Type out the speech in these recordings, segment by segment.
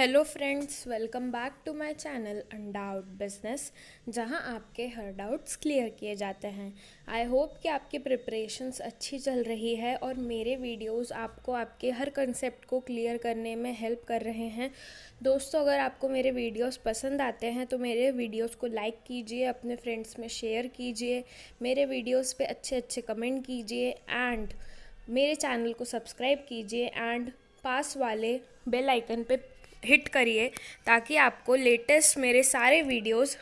Hello friends, welcome back to my channel Undoubt Business, जहां आपके हर doubts clear किए जाते हैं। आई होप कि आपकी प्रिपरेशंस अच्छी चल रही है और मेरे वीडियोस आपको आपके हर कंसेप्ट को क्लियर करने में हेल्प कर रहे हैं। दोस्तों, अगर आपको मेरे वीडियोस पसंद आते हैं तो मेरे वीडियोस को लाइक कीजिए, अपने फ्रेंड्स में शेयर कीजिए, मेरे वीडियोस पे अच्छे अच्छे कमेंट कीजिए एंड मेरे चैनल को सब्सक्राइब कीजिए एंड पास वाले बेल आइकन पे हिट करिए ताकि आपको लेटेस्ट मेरे सारे वीडियोस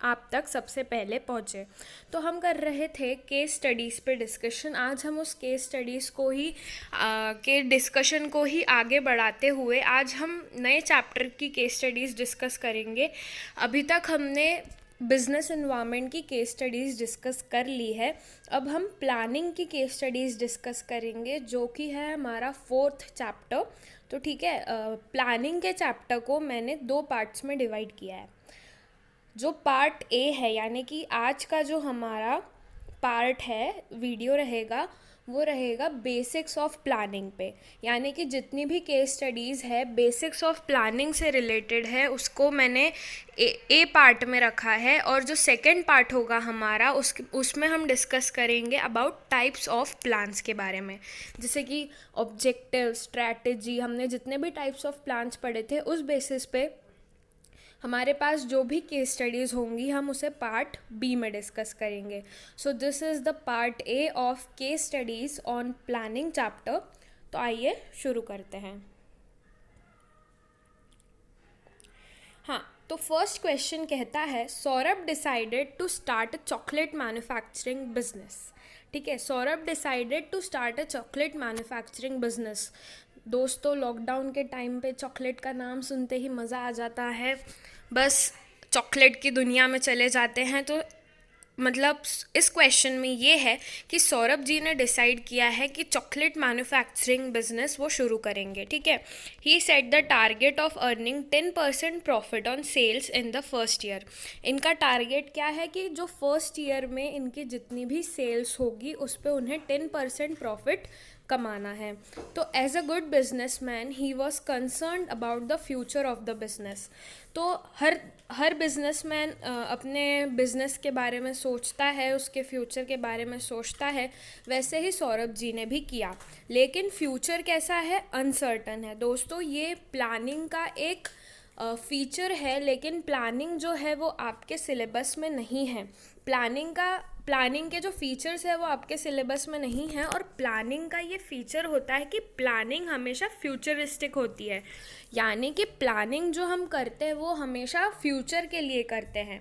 आप तक सबसे पहले पहुँचे। तो हम कर रहे थे केस स्टडीज़ पे डिस्कशन। आज हम उस केस स्टडीज़ को ही के डिस्कशन को ही आगे बढ़ाते हुए आज हम नए चैप्टर की केस स्टडीज़ डिस्कस करेंगे। अभी तक हमने बिजनेस एनवायरनमेंट की केस स्टडीज़ डिस्कस कर ली है। अब हम प्लानिंग की केस स्टडीज़ डिस्कस करेंगे, जो कि है हमारा 4th चैप्टर। तो ठीक है, प्लानिंग के चैप्टर को मैंने 2 पार्ट्स में डिवाइड किया है। जो पार्ट ए है, यानी कि आज का जो हमारा पार्ट है वीडियो रहेगा, वो रहेगा बेसिक्स ऑफ प्लानिंग पे। यानी कि जितनी भी केस स्टडीज़ है बेसिक्स ऑफ प्लानिंग से रिलेटेड है, उसको मैंने ए पार्ट में रखा है। और जो सेकंड पार्ट होगा हमारा, उसमें हम डिस्कस करेंगे अबाउट टाइप्स ऑफ प्लान्स के बारे में, जैसे कि ऑब्जेक्टिव, स्ट्रैटेजी। हमने जितने भी टाइप्स ऑफ प्लान्स पढ़े थे उस बेसिस पे हमारे पास जो भी केस स्टडीज़ होंगी हम उसे पार्ट बी में डिस्कस करेंगे। So this is the part A of case studies on planning chapter. तो आइए शुरू करते हैं। हाँ, तो फर्स्ट क्वेश्चन कहता है, Saurabh decided to start a chocolate manufacturing business. ठीक है, Saurabh decided to start a chocolate manufacturing business. दोस्तों, लॉकडाउन के टाइम पे चॉकलेट का नाम सुनते ही मज़ा आ जाता है, बस चॉकलेट की दुनिया में चले जाते हैं। तो मतलब इस क्वेश्चन में ये है कि सौरभ जी ने डिसाइड किया है कि चॉकलेट मैन्युफैक्चरिंग बिजनेस वो शुरू करेंगे। ठीक है, he set the target of earning 10% profit on sales in the first year. इनका टारगेट क्या है कि जो फर्स्ट ईयर में इनकी जितनी भी सेल्स होगी उस पर उन्हें 10% प्रॉफिट कमाना है। तो as a good businessman he was concerned about the future of the business. तो हर बिजनेसमैन अपने बिजनेस के बारे में सोचता है, उसके फ्यूचर के बारे में सोचता है। वैसे ही सौरभ जी ने भी किया, लेकिन फ्यूचर कैसा है, अनसर्टन है। दोस्तों, ये प्लानिंग का एक फीचर है, लेकिन प्लानिंग जो है वो आपके सिलेबस में नहीं है। प्लानिंग के जो फीचर्स है वो आपके सिलेबस में नहीं है। और प्लानिंग का ये फीचर होता है कि प्लानिंग हमेशा फ्यूचरिस्टिक होती है, यानी कि प्लानिंग जो हम करते हैं वो हमेशा फ्यूचर के लिए करते हैं।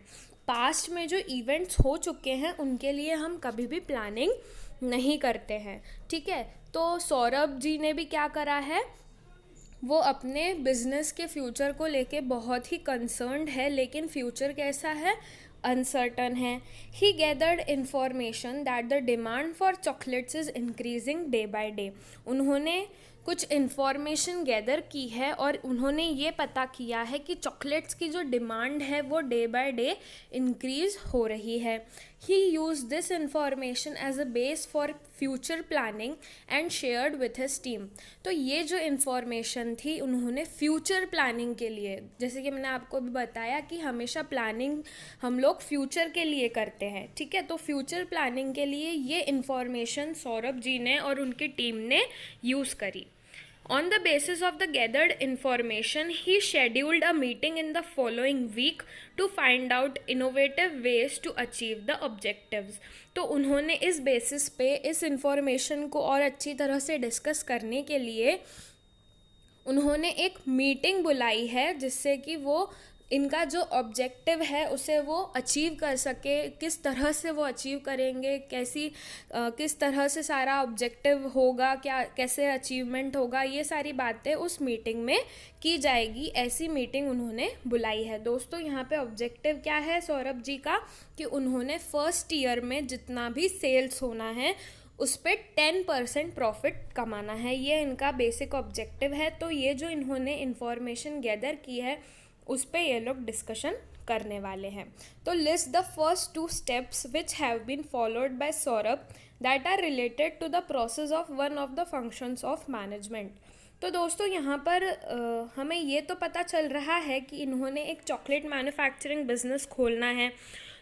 पास्ट में जो इवेंट्स हो चुके हैं उनके लिए हम कभी भी प्लानिंग नहीं करते हैं। ठीक है, तो सौरभ जी ने भी क्या करा है, वो अपने बिजनेस के फ्यूचर को लेके बहुत ही कंसर्न्ड है, लेकिन फ्यूचर कैसा है, अनसर्टन है। He gathered information that the demand for chocolates is increasing day by day. उन्होंने कुछ इन्फॉर्मेशन गैदर की है और उन्होंने ये पता किया है कि चॉकलेट्स की जो डिमांड है वो डे बाय डे इंक्रीज हो रही है। He use this information as a base for future planning and shared with his team. तो ये जो इन्फॉर्मेशन थी उन्होंने फ्यूचर प्लानिंग के लिए, जैसे कि मैंने आपको अभी बताया कि हमेशा प्लानिंग हम लोग फ्यूचर के लिए करते हैं। ठीक है, तो फ्यूचर प्लानिंग के लिए ये इन्फॉर्मेशन सौरभ जी ने और उनकी टीम ने यूज़ करी। On the basis of the gathered information, he scheduled a meeting in the following week to find out innovative ways to achieve the objectives. तो उन्होंने इस बेसिस पे इस इंफॉर्मेशन को और अच्छी तरह से डिस्कस करने के लिए उन्होंने एक मीटिंग बुलाई है, जिससे कि वो इनका जो ऑब्जेक्टिव है उसे वो अचीव कर सके। किस तरह से वो अचीव करेंगे, किस तरह से सारा ऑब्जेक्टिव होगा, क्या कैसे अचीवमेंट होगा, ये सारी बातें उस मीटिंग में की जाएगी। ऐसी मीटिंग उन्होंने बुलाई है। दोस्तों, यहाँ पे ऑब्जेक्टिव क्या है सौरभ जी का, कि उन्होंने फर्स्ट ईयर में जितना भी सेल्स होना है उस पर 10% प्रॉफिट कमाना है। ये इनका बेसिक ऑब्जेक्टिव है। तो ये जो इन्होंने इन्फॉर्मेशन गैदर की है उस पर ये लोग डिस्कशन करने वाले हैं। तो list the first 2 steps which have been followed by Saurabh that are related to the process of one of the functions of management. तो दोस्तों यहाँ पर हमें ये तो पता चल रहा है कि इन्होंने एक चॉकलेट मैन्युफैक्चरिंग बिजनेस खोलना है,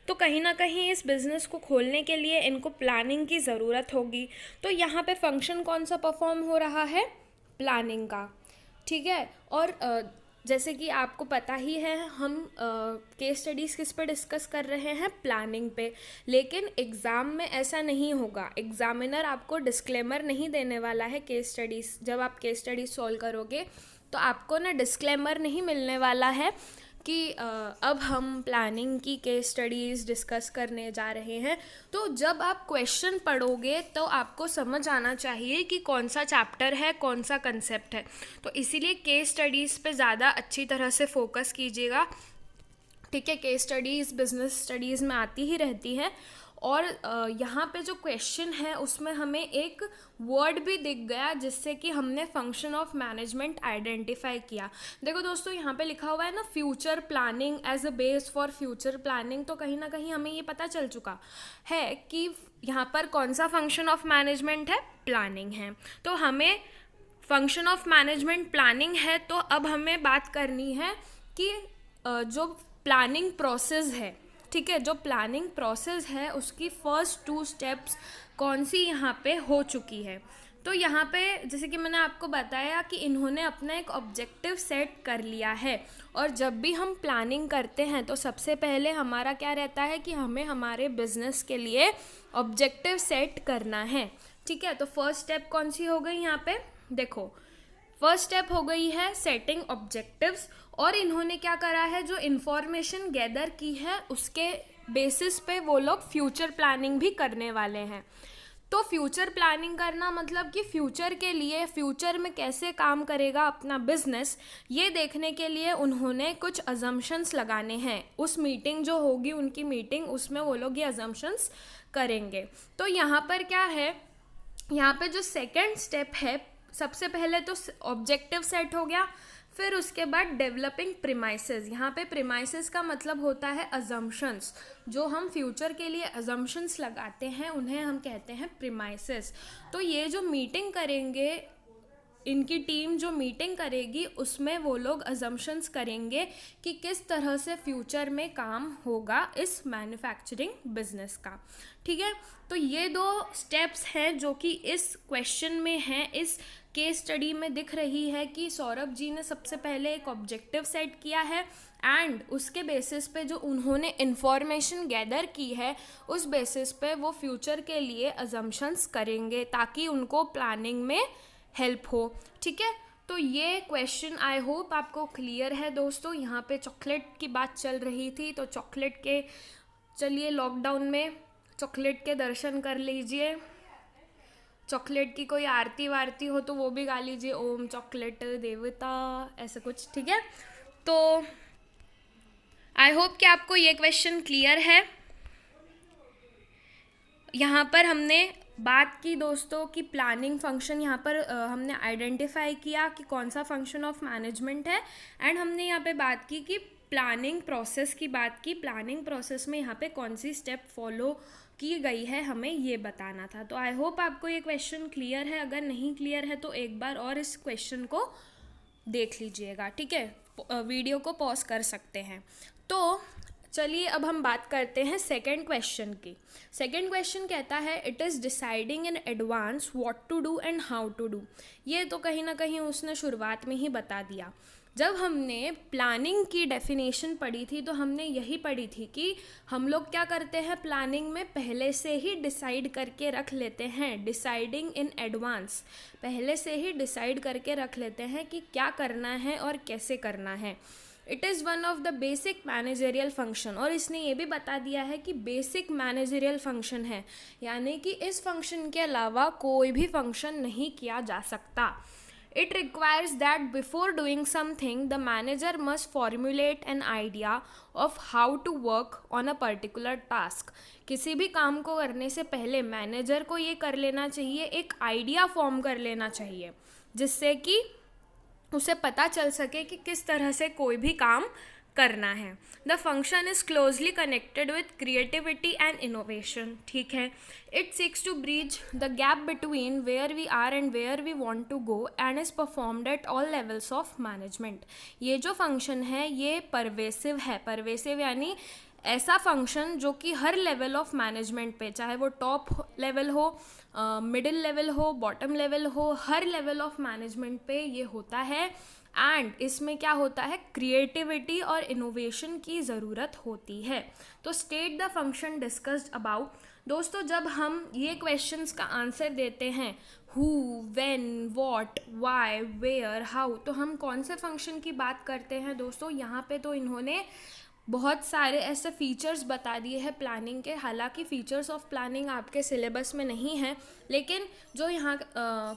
तो कहीं ना कहीं इस बिज़नेस को खोलने के लिए इनको प्लानिंग की ज़रूरत होगी। तो यहाँ पे फंक्शन कौन सा परफॉर्म हो रहा है, प्लानिंग का, ठीक है। और जैसे कि आपको पता ही है, हम केस स्टडीज़ किस पे डिस्कस कर रहे हैं, प्लानिंग पे। लेकिन एग्ज़ाम में ऐसा नहीं होगा, एग्ज़ामिनर आपको डिस्क्लेमर नहीं देने वाला है केस स्टडीज़। जब आप केस स्टडीज़ सॉल्व करोगे तो आपको ना डिस्क्लेमर नहीं मिलने वाला है कि अब हम प्लानिंग की केस स्टडीज़ डिस्कस करने जा रहे हैं। तो जब आप क्वेश्चन पढ़ोगे तो आपको समझ आना चाहिए कि कौन सा चैप्टर है, कौन सा कंसेप्ट है। तो इसीलिए केस स्टडीज़ पे ज़्यादा अच्छी तरह से फोकस कीजिएगा, ठीक है। केस स्टडीज़ बिजनेस स्टडीज़ में आती ही रहती है। और यहाँ पे जो क्वेश्चन है उसमें हमें एक वर्ड भी दिख गया जिससे कि हमने फंक्शन ऑफ मैनेजमेंट आइडेंटिफाई किया। देखो दोस्तों, यहाँ पे लिखा हुआ है ना, future planning as a base for future planning. तो कहीं ना कहीं हमें ये पता चल चुका है कि यहाँ पर कौन सा फंक्शन ऑफ मैनेजमेंट है, प्लानिंग है। तो हमें फंक्शन ऑफ मैनेजमेंट प्लानिंग है, तो अब हमें बात करनी है कि जो प्लानिंग प्रोसेस है, ठीक है, जो प्लानिंग प्रोसेस है उसकी फर्स्ट 2 स्टेप्स कौन सी यहाँ पे हो चुकी है। तो यहाँ पे जैसे कि मैंने आपको बताया कि इन्होंने अपना एक ऑब्जेक्टिव सेट कर लिया है। और जब भी हम प्लानिंग करते हैं तो सबसे पहले हमारा क्या रहता है कि हमें हमारे बिजनेस के लिए ऑब्जेक्टिव सेट करना है, ठीक है। तो फर्स्ट स्टेप कौन सी हो गई यहाँ पे, देखो फर्स्ट स्टेप हो गई है सेटिंग ऑब्जेक्टिव्स। और इन्होंने क्या करा है, जो इन्फॉर्मेशन गैदर की है उसके बेसिस पे वो लोग फ्यूचर प्लानिंग भी करने वाले हैं। तो फ्यूचर प्लानिंग करना मतलब कि फ्यूचर के लिए, फ्यूचर में कैसे काम करेगा अपना बिजनेस, ये देखने के लिए उन्होंने कुछ अजम्पशंस लगाने हैं। उस मीटिंग जो होगी उनकी मीटिंग, उसमें वो लोग ये अजम्पशंस करेंगे। तो यहाँ पर क्या है, यहाँ पे जो सेकेंड स्टेप है, सबसे पहले तो ऑब्जेक्टिव सेट हो गया, फिर उसके बाद डेवलपिंग प्रीमाइसेस। यहाँ पे प्रीमाइसेस का मतलब होता है अजम्पशंस। जो हम फ्यूचर के लिए अजम्पशंस लगाते हैं उन्हें हम कहते हैं प्रीमाइसेस। तो ये जो मीटिंग करेंगे, इनकी टीम जो मीटिंग करेगी उसमें वो लोग अजम्पशंस करेंगे कि किस तरह से फ्यूचर में काम होगा इस मैन्युफैक्चरिंग बिजनेस का, ठीक है। तो ये 2 स्टेप्स हैं जो कि इस क्वेश्चन में हैं, इस केस स्टडी में दिख रही है कि सौरभ जी ने सबसे पहले एक ऑब्जेक्टिव सेट किया है एंड उसके बेसिस पे जो उन्होंने इन्फॉर्मेशन गैदर की है उस बेसिस पे वो फ्यूचर के लिए अजम्पशंस करेंगे ताकि उनको प्लानिंग में हेल्प हो, ठीक है। तो ये क्वेश्चन आई होप आपको क्लियर है दोस्तों। यहाँ पे चॉकलेट की बात चल रही थी, तो चॉकलेट के, चलिए लॉकडाउन में चॉकलेट के दर्शन कर लीजिए। चॉकलेट की कोई आरती वारती हो तो वो भी गा लीजिए, ओम चॉकलेट देवता, ऐसा कुछ, ठीक है। तो आई होप कि आपको ये क्वेश्चन क्लियर है। यहाँ पर हमने बात की दोस्तों कि प्लानिंग फंक्शन, यहाँ पर हमने आइडेंटिफाई किया कि कौन सा फंक्शन ऑफ मैनेजमेंट है एंड हमने यहाँ पे बात की कि प्लानिंग प्रोसेस की बात की, प्लानिंग प्रोसेस में यहाँ पे कौन सी स्टेप फॉलो की गई है हमें ये बताना था। तो आई होप आपको ये क्वेश्चन क्लियर है। अगर नहीं क्लियर है तो एक बार और इस क्वेश्चन को देख लीजिएगा, ठीक है, वीडियो को पॉज कर सकते हैं। तो चलिए अब हम बात करते हैं सेकंड क्वेश्चन की। सेकंड क्वेश्चन कहता है it is deciding in advance what to do and how to do. ये तो कहीं ना कहीं उसने शुरुआत में ही बता दिया। जब हमने प्लानिंग की डेफिनेशन पढ़ी थी तो हमने यही पढ़ी थी कि हम लोग क्या करते हैं, प्लानिंग में पहले से ही डिसाइड करके रख लेते हैं, डिसाइडिंग इन एडवांस, पहले से ही डिसाइड करके रख लेते हैं कि क्या करना है और कैसे करना है। It is one of the basic managerial function, और इसने ये भी बता दिया है कि बेसिक मैनेजरियल फंक्शन है, यानी कि इस फंक्शन के अलावा कोई भी फंक्शन नहीं किया जा सकता। It requires that before doing something, the manager must formulate an idea of how to work on a particular task. किसी भी काम को करने से पहले मैनेजर को ये कर लेना चाहिए, एक आइडिया फॉर्म कर लेना चाहिए, जिससे कि उसे पता चल सके कि किस तरह से कोई भी काम करना है। The function is closely connected with creativity and innovation, ठीक है। It seeks to bridge the gap between where we are and where we want to go and is performed at all levels of management. ये जो function है ये pervasive है, pervasive यानी ऐसा function जो कि हर लेवल ऑफ मैनेजमेंट पे, चाहे वो टॉप लेवल हो, मिडिल लेवल हो, बॉटम लेवल हो, हर लेवल ऑफ मैनेजमेंट पे ये होता है। एंड इसमें क्या होता है, क्रिएटिविटी और इनोवेशन की ज़रूरत होती है। तो state the function discussed about. दोस्तों जब हम ये क्वेश्चंस का आंसर देते हैं who, when, what, why, where, how, तो हम कौन से फंक्शन की बात करते हैं दोस्तों। यहाँ पे तो इन्होंने बहुत सारे ऐसे फीचर्स बता दिए हैं प्लानिंग के। हालांकि फीचर्स ऑफ प्लानिंग आपके सिलेबस में नहीं है, लेकिन जो यहाँ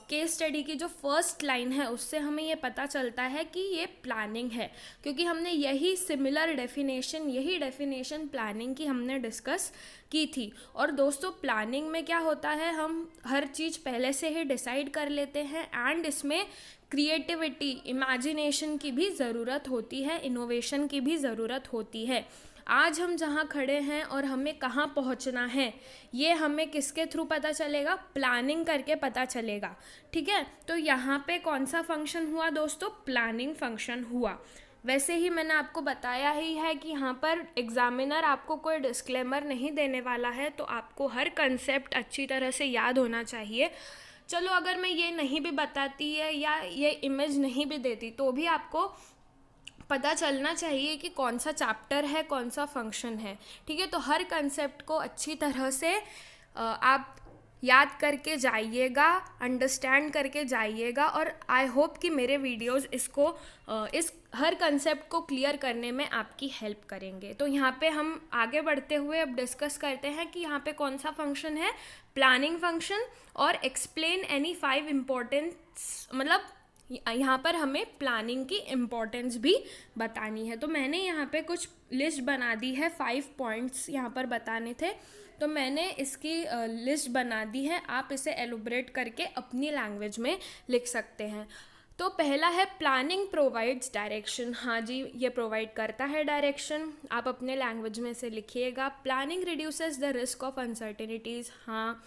केस स्टडी की जो फर्स्ट लाइन है उससे हमें ये पता चलता है कि ये प्लानिंग है, क्योंकि हमने यही सिमिलर डेफिनेशन, यही डेफिनेशन प्लानिंग की हमने डिस्कस की थी। और दोस्तों प्लानिंग में क्या होता है, हम हर चीज़ पहले से ही डिसाइड कर लेते हैं एंड इसमें क्रिएटिविटी, इमेजिनेशन की भी ज़रूरत होती है, इनोवेशन की भी ज़रूरत होती है। आज हम जहाँ खड़े हैं और हमें कहाँ पहुँचना है ये हमें किसके थ्रू पता चलेगा, प्लानिंग करके पता चलेगा, ठीक है। तो यहाँ पे कौन सा फंक्शन हुआ दोस्तों, प्लानिंग फंक्शन हुआ। वैसे ही मैंने आपको बताया ही है कि यहाँ पर एग्जामिनर आपको कोई डिस्क्लेमर नहीं देने वाला है, तो आपको हर कंसेप्ट अच्छी तरह से याद होना चाहिए। चलो अगर मैं ये नहीं भी बताती है या ये इमेज नहीं भी देती तो भी आपको पता चलना चाहिए कि कौन सा चैप्टर है, कौन सा फंक्शन है, ठीक है। तो हर कंसेप्ट को अच्छी तरह से आप याद करके जाइएगा, अंडरस्टैंड करके जाइएगा, और आई होप कि मेरे वीडियोस इसको इस हर कंसेप्ट को क्लियर करने में आपकी हेल्प करेंगे। तो यहाँ पे हम आगे बढ़ते हुए अब डिस्कस करते हैं कि यहाँ पे कौन सा फंक्शन है, प्लानिंग फंक्शन। और एक्सप्लेन एनी 5 इम्पोर्टेंस, मतलब यहाँ पर हमें प्लानिंग की इम्पोर्टेंस भी बतानी है। तो मैंने यहाँ पे कुछ लिस्ट बना दी है, 5 पॉइंट्स यहाँ पर बताने थे, तो मैंने इसकी लिस्ट बना दी है। आप इसे एलोबरेट करके अपनी लैंग्वेज में लिख सकते हैं। तो पहला है प्लानिंग प्रोवाइड्स डायरेक्शन। हाँ जी, ये प्रोवाइड करता है डायरेक्शन। आप अपने लैंग्वेज में से लिखिएगा। Planning reduces the risk of uncertainties. हाँ।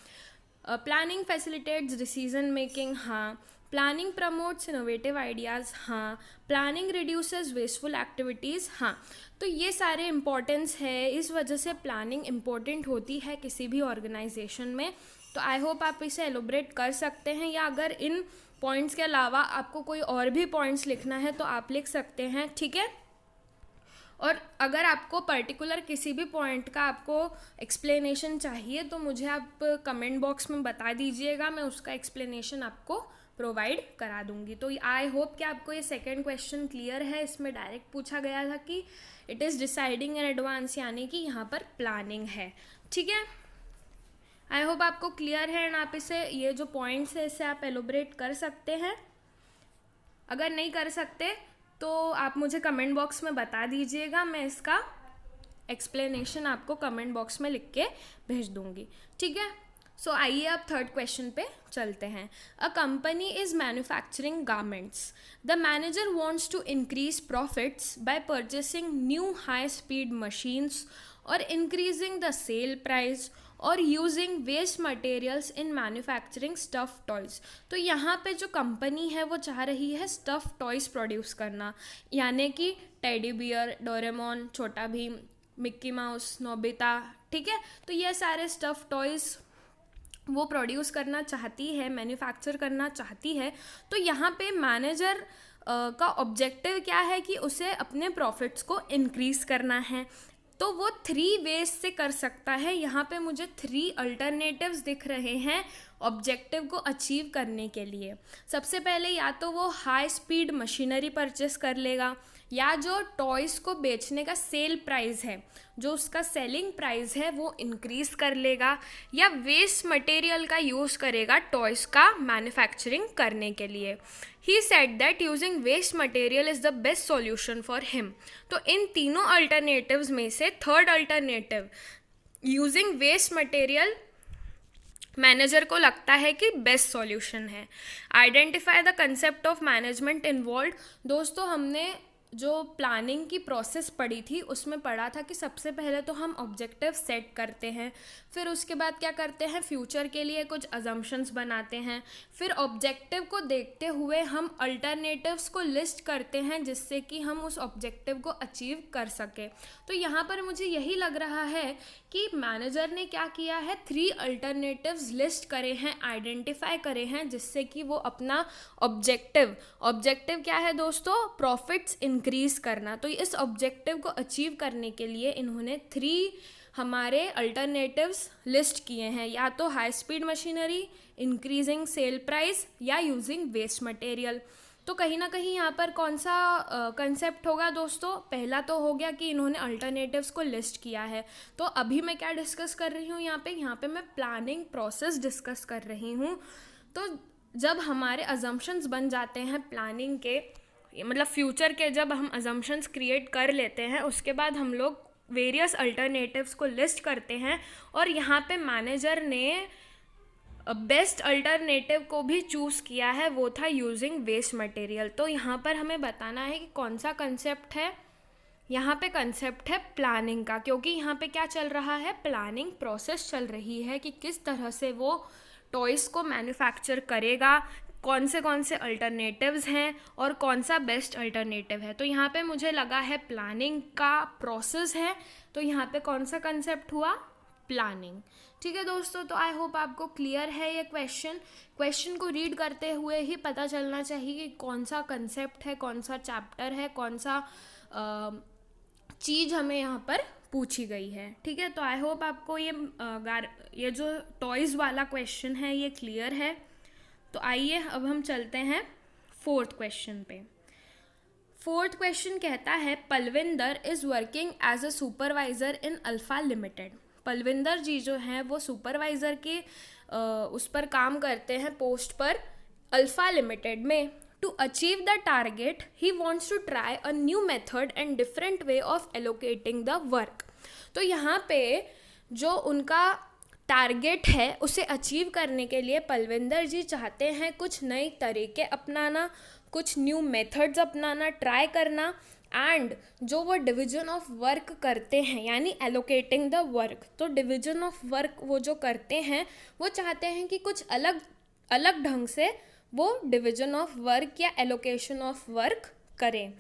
Planning facilitates decision making. हाँ। Planning promotes innovative ideas. हाँ। Planning reduces wasteful activities. हाँ। तो ये सारे इम्पोर्टेंस है, इस वजह से प्लानिंग इम्पोर्टेंट होती है किसी भी ऑर्गेनाइजेशन में। तो आई होप आप इसे एलोबरेट कर सकते हैं, या अगर इन पॉइंट्स के अलावा आपको कोई और भी पॉइंट्स लिखना है तो आप लिख सकते हैं, ठीक है। और अगर आपको पर्टिकुलर किसी भी पॉइंट का आपको एक्सप्लेनेशन चाहिए तो मुझे आप कमेंट बॉक्स में बता दीजिएगा, मैं उसका एक्सप्लेनेशन आपको प्रोवाइड करा दूंगी। तो आई होप कि आपको ये सेकंड क्वेश्चन क्लियर है। इसमें डायरेक्ट पूछा गया था कि it is deciding in advance, यानी कि यहाँ पर प्लानिंग है, ठीक है। आई होप आपको क्लियर है एंड आप इसे, ये जो पॉइंट्स है इसे आप एलोबरेट कर सकते हैं। अगर नहीं कर सकते तो आप मुझे कमेंट बॉक्स में बता दीजिएगा, मैं इसका एक्सप्लेनेशन आपको कमेंट बॉक्स में लिख के भेज दूंगी, ठीक है। सो आइए अब थर्ड क्वेश्चन पे चलते हैं। A company is manufacturing garments. The manager wants to increase profits by purchasing new high speed machines और इंक्रीजिंग द सेल प्राइस और using waste materials in manufacturing stuff toys. तो यहाँ पे जो कंपनी है वो चाह रही है स्टफ टॉयज़ प्रोड्यूस करना, यानी कि टेडी बियर, डोरेमोन, छोटा भीम, मिक्की माउस, नोबिता, ठीक है। तो ये सारे स्टफ टॉयज़ वो प्रोड्यूस करना चाहती है, मैन्युफैक्चर करना चाहती है। तो यहाँ पे मैनेजर का ऑब्जेक्टिव क्या है कि उसे अपने प्रॉफिट्स को इंक्रीज़ करना है। तो वो 3 वेज से कर सकता है। यहाँ पे मुझे 3 अल्टरनेटिव्स दिख रहे हैं ऑब्जेक्टिव को अचीव करने के लिए। सबसे पहले या तो वो हाई स्पीड मशीनरी परचेस कर लेगा, या जो टॉयज़ को बेचने का सेल प्राइस है, जो उसका सेलिंग प्राइस है वो इंक्रीज़ कर लेगा, या वेस्ट मटेरियल का यूज़ करेगा टॉयज़ का मैन्युफैक्चरिंग करने के लिए। He said that using waste material is the best solution for him. तो इन तीनों अल्टरनेटिव्स में से third alternative using waste material manager को लगता है कि बेस्ट सॉल्यूशन है। Identify the concept of management involve. दोस्तों हमने जो प्लानिंग की प्रोसेस पढ़ी थी उसमें पढ़ा था कि सबसे पहले तो हम ऑब्जेक्टिव सेट करते हैं, फिर उसके बाद क्या करते हैं, फ्यूचर के लिए कुछ अजम्पशंस बनाते हैं, फिर ऑब्जेक्टिव को देखते हुए हम अल्टरनेटिव्स को लिस्ट करते हैं जिससे कि हम उस ऑब्जेक्टिव को अचीव कर सकें। तो यहाँ पर मुझे यही लग रहा है कि मैनेजर ने क्या किया है, 3 अल्टरनेटिव्स लिस्ट करे हैं, आइडेंटिफाई करे हैं, जिससे कि वो अपना ऑब्जेक्टिव क्या है दोस्तों, प्रॉफिट्स इंक्रीज करना। तो इस ऑब्जेक्टिव को अचीव करने के लिए इन्होंने 3 हमारे अल्टरनेटिव्स लिस्ट किए हैं, या तो high speed machinery, increasing sale price, या यूजिंग वेस्ट मटेरियल। तो कहीं ना कहीं यहाँ पर कौन सा कंसेप्ट होगा दोस्तों, पहला तो हो गया कि इन्होंने अल्टरनेटिव्स को लिस्ट किया है। तो अभी मैं क्या डिस्कस कर रही हूँ यहाँ पे मैं प्लानिंग प्रोसेस डिस्कस कर रही हूँ। तो जब हमारे अजम्पशंस बन जाते हैं प्लानिंग के, मतलब फ्यूचर के जब हम अजम्पशंस क्रिएट कर लेते हैं, उसके बाद हम लोग वेरियस अल्टरनेटिव्स को लिस्ट करते हैं, और यहाँ पे मैनेजर ने बेस्ट अल्टरनेटिव को भी चूज़ किया है, वो था यूजिंग वेस्ट मटेरियल। तो यहाँ पर हमें बताना है कि कौन सा कंसेप्ट है, यहाँ पे कंसेप्ट है प्लानिंग का, क्योंकि यहाँ पे क्या चल रहा है, प्लानिंग प्रोसेस चल रही है कि किस तरह से वो टॉयज़ को मैन्युफैक्चर करेगा, कौन से अल्टरनेटिव्स हैं और कौन सा बेस्ट अल्टरनेटिव है। तो यहाँ पे मुझे लगा है प्लानिंग का प्रोसेस है, तो यहाँ पे कौन सा कंसेप्ट हुआ, प्लानिंग। ठीक है दोस्तों, तो आई होप आपको क्लियर है ये क्वेश्चन को रीड करते हुए ही पता चलना चाहिए कि कौन सा कंसेप्ट है, कौन सा चैप्टर है, कौन सा चीज़ हमें यहाँ पर पूछी गई है। ठीक है, तो आई होप आपको ये जो टॉयज़ वाला क्वेश्चन है ये क्लियर है। तो आइए अब हम चलते हैं 4th क्वेश्चन पे। 4th क्वेश्चन कहता है, Palvinder is working as a supervisor in Alpha Limited. Palvinder ji जो हैं वो सुपरवाइज़र के उस पर काम करते हैं, पोस्ट पर, अल्फ़ा लिमिटेड में। To achieve the target he wants to try a new method and different way of allocating the work. तो यहाँ पे जो उनका टारगेट है उसे अचीव करने के लिए पलविंदर जी चाहते हैं कुछ नए तरीके अपनाना, कुछ न्यू मेथड्स अपनाना, ट्राई करना, एंड जो वो डिवीजन ऑफ वर्क करते हैं यानी एलोकेटिंग द वर्क। तो डिवीजन ऑफ वर्क वो जो करते हैं वो चाहते हैं कि कुछ अलग ढंग से वो डिवीजन ऑफ वर्क या एलोकेशन ऑफ वर्क करें।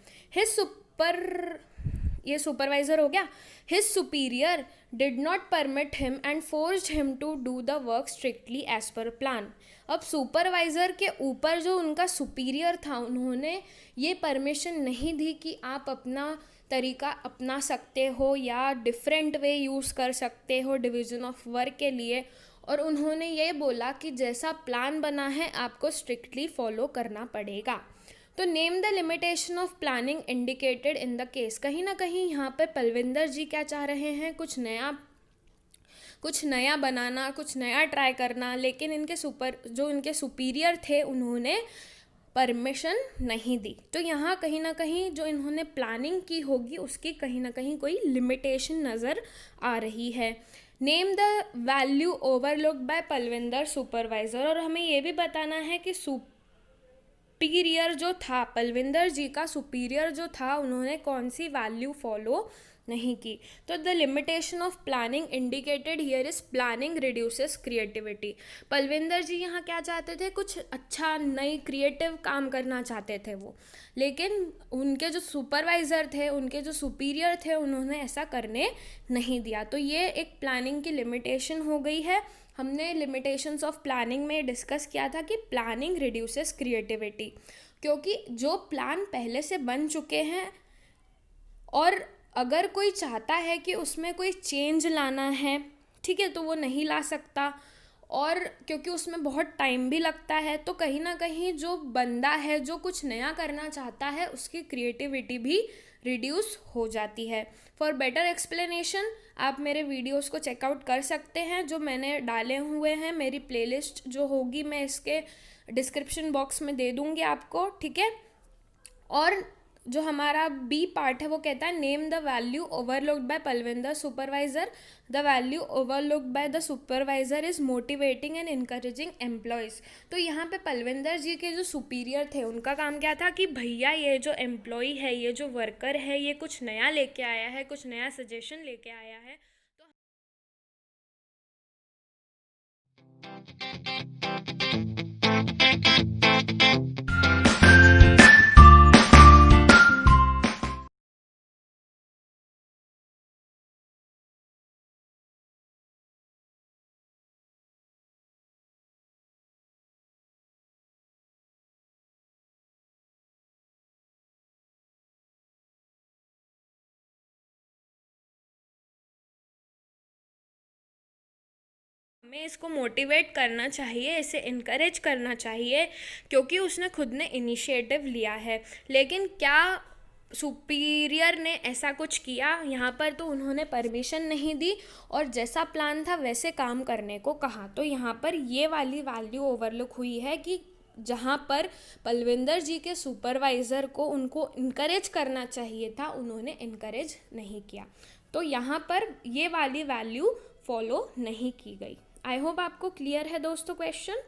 ये सुपरवाइजर हो गया। His superior did not permit him and forced him to do the work strictly as per plan. अब सुपरवाइज़र के ऊपर जो उनका सुपीरियर था, उन्होंने ये परमिशन नहीं दी कि आप अपना तरीका अपना सकते हो या डिफरेंट वे यूज़ कर सकते हो डिवीज़न ऑफ वर्क के लिए, और उन्होंने ये बोला कि जैसा प्लान बना है आपको स्ट्रिक्टली फॉलो करना पड़ेगा। तो name the limitation of planning indicated in the case. कहीं ना कहीं यहाँ पे पलविंदर जी क्या चाह रहे हैं, कुछ नया बनाना, कुछ नया ट्राई करना, लेकिन इनके सुपीरियर थे उन्होंने परमिशन नहीं दी। तो यहाँ कहीं ना कहीं जो इन्होंने प्लानिंग की होगी उसकी कहीं ना कहीं कोई लिमिटेशन नज़र आ रही है। Name the value overlooked by Palwinder supervisor. और हमें ये भी बताना है कि सुपीरियर जो था, पलविंदर जी का सुपीरियर जो था, उन्होंने कौन सी वैल्यू फॉलो नहीं की। तो the limitation of planning indicated here is planning reduces creativity. Palvinder ji यहाँ क्या चाहते थे, कुछ अच्छा नई क्रिएटिव काम करना चाहते थे वो, लेकिन उनके जो सुपरवाइज़र थे, उनके जो सुपीरियर थे, उन्होंने ऐसा करने नहीं दिया। तो ये एक प्लानिंग की लिमिटेशन हो गई है। हमने लिमिटेशंस ऑफ प्लानिंग में डिस्कस किया था कि प्लानिंग रिड्यूसेस क्रिएटिविटी, क्योंकि जो प्लान पहले से बन चुके हैं और अगर कोई चाहता है कि उसमें कोई चेंज लाना है, ठीक है, तो वो नहीं ला सकता, और क्योंकि उसमें बहुत टाइम भी लगता है, तो कहीं ना कहीं जो बंदा है जो कुछ नया करना चाहता है उसकी क्रिएटिविटी भी रिड्यूस हो जाती है। फॉर बेटर एक्सप्लेनेशन आप मेरे वीडियोस को चेकआउट कर सकते हैं जो मैंने डाले हुए हैं। मेरी प्लेलिस्ट जो होगी मैं इसके डिस्क्रिप्शन बॉक्स में दे दूँगी आपको, ठीक है। और जो हमारा बी पार्ट है वो कहता है name the value overlooked by Palwinder supervisor. The value overlooked by the supervisor is motivating and encouraging employees. तो यहाँ पे पलविंदर जी के जो सुपीरियर थे उनका काम क्या था कि भैया ये जो एम्प्लॉय है, ये जो वर्कर है, ये कुछ नया लेके आया है, कुछ नया सजेशन लेके आया है, हमें इसको मोटिवेट करना चाहिए, इसे इनकरेज करना चाहिए, क्योंकि उसने खुद ने इनिशिएटिव लिया है। लेकिन क्या सुपीरियर ने ऐसा कुछ किया? यहाँ पर तो उन्होंने परमिशन नहीं दी और जैसा प्लान था वैसे काम करने को कहा। तो यहाँ पर ये वाली वैल्यू ओवरलुक हुई है कि जहाँ पर पलविंदर जी के सुपरवाइज़र को उनको इनकरेज करना चाहिए था, उन्होंने इनकरेज नहीं किया। तो यहाँ पर ये वाली वैल्यू फॉलो नहीं की गई। आई होप आपको क्लियर है दोस्तों क्वेश्चन।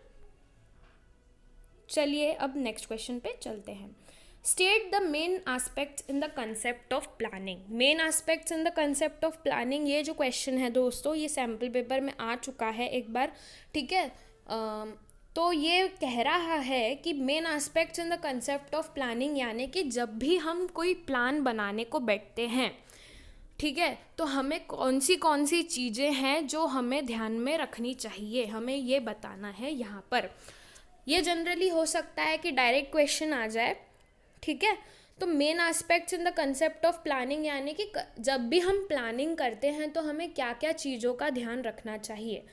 चलिए अब नेक्स्ट क्वेश्चन पे चलते हैं। State the main aspects in the concept of planning. Main aspects in the concept of planning, ये जो क्वेश्चन है दोस्तों, ये सैम्पल पेपर में आ चुका है एक बार, ठीक है। तो ये कह रहा है कि main aspects in the concept of planning, यानी कि जब भी हम कोई प्लान बनाने को बैठते हैं, ठीक है, तो हमें कौन सी चीज़ें हैं जो हमें ध्यान में रखनी चाहिए, हमें ये बताना है यहाँ पर। ये जनरली हो सकता है कि डायरेक्ट क्वेश्चन आ जाए, ठीक है। तो main aspects in the concept of planning, यानी कि जब भी हम प्लानिंग करते हैं तो हमें क्या क्या चीज़ों का ध्यान रखना चाहिए।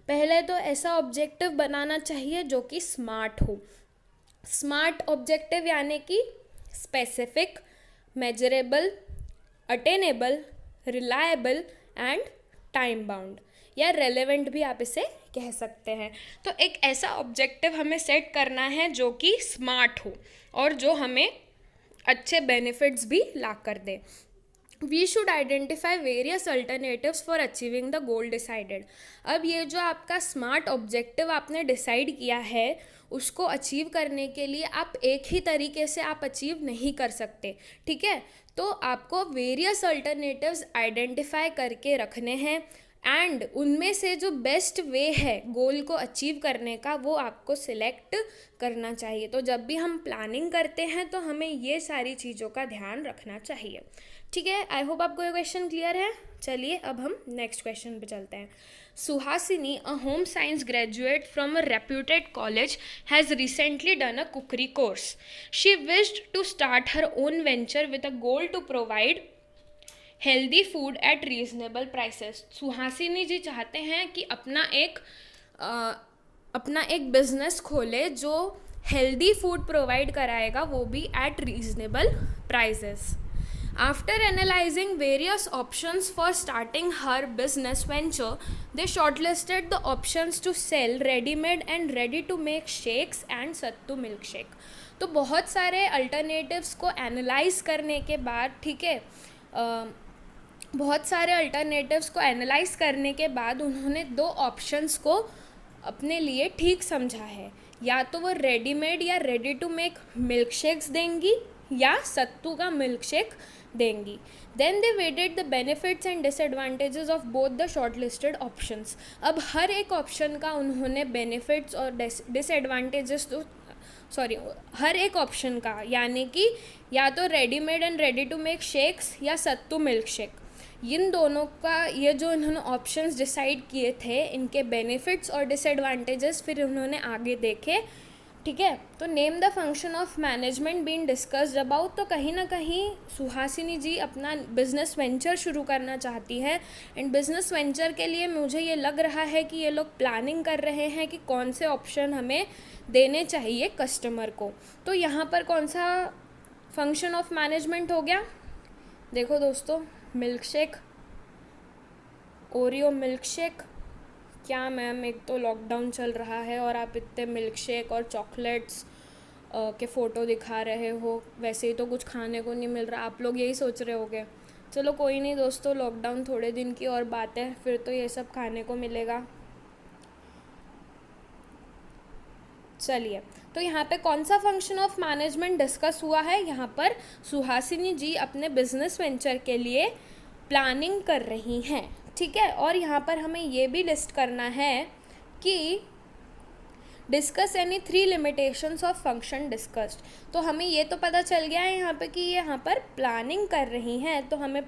पहले तो ऐसा ऑब्जेक्टिव बनाना चाहिए जो कि स्मार्ट हो। स्मार्ट ऑब्जेक्टिव यानी कि specific, measurable, attainable, reliable and time bound, या रेलेवेंट भी आप इसे कह सकते हैं। तो एक ऐसा ऑब्जेक्टिव हमें सेट करना है जो कि स्मार्ट हो और जो हमें अच्छे बेनिफिट्स भी ला कर दे। We should identify various alternatives for achieving the goal decided. अब ये जो आपका स्मार्ट ऑब्जेक्टिव आपने डिसाइड किया है, उसको अचीव करने के लिए आप एक ही तरीके से आप अचीव नहीं कर सकते, ठीक है। तो आपको वेरियस अल्टरनेटिव्स आइडेंटिफाई करके रखने हैं एंड उनमें से जो बेस्ट वे है गोल को अचीव करने का, वो आपको सिलेक्ट करना चाहिए। तो जब भी हम प्लानिंग करते हैं तो हमें ये सारी चीज़ों का ध्यान रखना चाहिए, ठीक है। आई होप आपको ये क्वेश्चन क्लियर है। चलिए अब हम नेक्स्ट क्वेश्चन पे चलते हैं। Suhasini, a home science graduate from a reputed college, has recently done a cookery course. She wished to start her own venture with a goal to provide healthy food at reasonable prices. Suhasini ji चाहते हैं कि अपना एक business खोले जो healthy food provide कराएगा, वो भी eight reasonable prices. After analyzing various options for starting her business venture, they shortlisted the options to sell ready-made and ready-to-make shakes and sattu milkshake. तो बहुत सारे अल्टरनेटिव्स को एनालाइज करने के बाद, ठीक है, बहुत सारे अल्टरनेटिव्स को एनालाइज करने के बाद उन्होंने दो ऑप्शंस को अपने लिए ठीक समझा है। या तो वो रेडीमेड या ready to make milk shakes देंगी या सत्तू का मिल्क शेक देंगी। Then they weighted the benefits and disadvantages of both the shortlisted options. अब हर एक ऑप्शन का उन्होंने बेनिफिट्स और डिसएडवांटेजेस हर एक ऑप्शन का, यानी कि या तो readymade and ready to make shakes या सत्तू मिल्क शेक, इन दोनों का ये जो इन्होंने ऑप्शंस डिसाइड किए थे, इनके बेनिफिट्स और डिसएडवांटेजेस फिर उन्होंने आगे देखे, ठीक है। तो name the function of management been discussed about. तो कहीं ना कहीं सुहासिनी जी अपना बिजनेस वेंचर शुरू करना चाहती है एंड बिजनेस वेंचर के लिए मुझे ये लग रहा है कि ये लोग प्लानिंग कर रहे हैं कि कौन से ऑप्शन हमें देने चाहिए कस्टमर को। तो यहाँ पर कौन सा फंक्शन ऑफ मैनेजमेंट हो गया, देखो दोस्तों, milk shake, Oreo milk shake. क्या मैम, एक तो लॉकडाउन चल रहा है और आप इतने मिल्क शेक और चॉकलेट्स के फ़ोटो दिखा रहे हो, वैसे ही तो कुछ खाने को नहीं मिल रहा, आप लोग यही सोच रहे होगे। चलो कोई नहीं दोस्तों, लॉकडाउन थोड़े दिन की और बात है, फिर तो ये सब खाने को मिलेगा। चलिए, तो यहाँ पे कौन सा फंक्शन ऑफ मैनेजमेंट डिस्कस हुआ है? यहाँ पर सुहासिनी जी अपने बिजनेस वेंचर के लिए प्लानिंग कर रही हैं, ठीक है। और यहाँ पर हमें ये भी लिस्ट करना है कि discuss any 3 limitations of function discussed. तो हमें ये तो पता चल गया है यहाँ पे कि ये यहाँ पर प्लानिंग कर रही हैं, तो हमें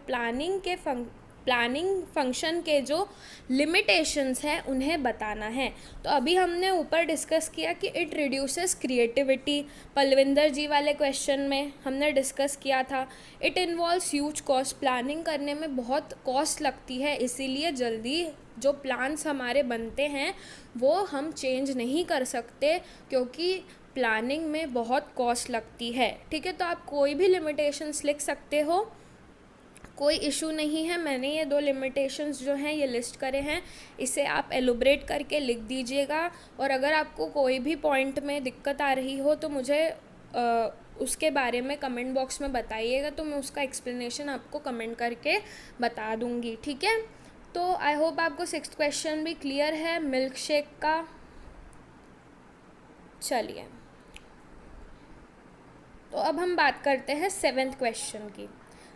प्लानिंग फंक्शन के जो लिमिटेशंस हैं उन्हें बताना है। तो अभी हमने ऊपर डिस्कस किया कि इट रिड्यूसेस क्रिएटिविटी, पलविंदर जी वाले क्वेश्चन में हमने डिस्कस किया था। It involves huge cost, planning करने में बहुत कॉस्ट लगती है, इसीलिए जल्दी जो प्लान्स हमारे बनते हैं वो हम चेंज नहीं कर सकते, क्योंकि प्लानिंग में बहुत कॉस्ट लगती है, ठीक है। तो आप कोई भी लिमिटेशंस लिख सकते हो, कोई इशू नहीं है। मैंने ये 2 लिमिटेशंस जो हैं ये लिस्ट करे हैं, इसे आप एलोब्रेट करके लिख दीजिएगा। और अगर आपको कोई भी पॉइंट में दिक्कत आ रही हो तो मुझे उसके बारे में कमेंट बॉक्स में बताइएगा, तो मैं उसका एक्सप्लेनेशन आपको कमेंट करके बता दूँगी, ठीक है। तो आई होप आपको 6th क्वेश्चन भी क्लियर है मिल्क शेक का। चलिए, तो अब हम बात करते हैं 7th क्वेश्चन की।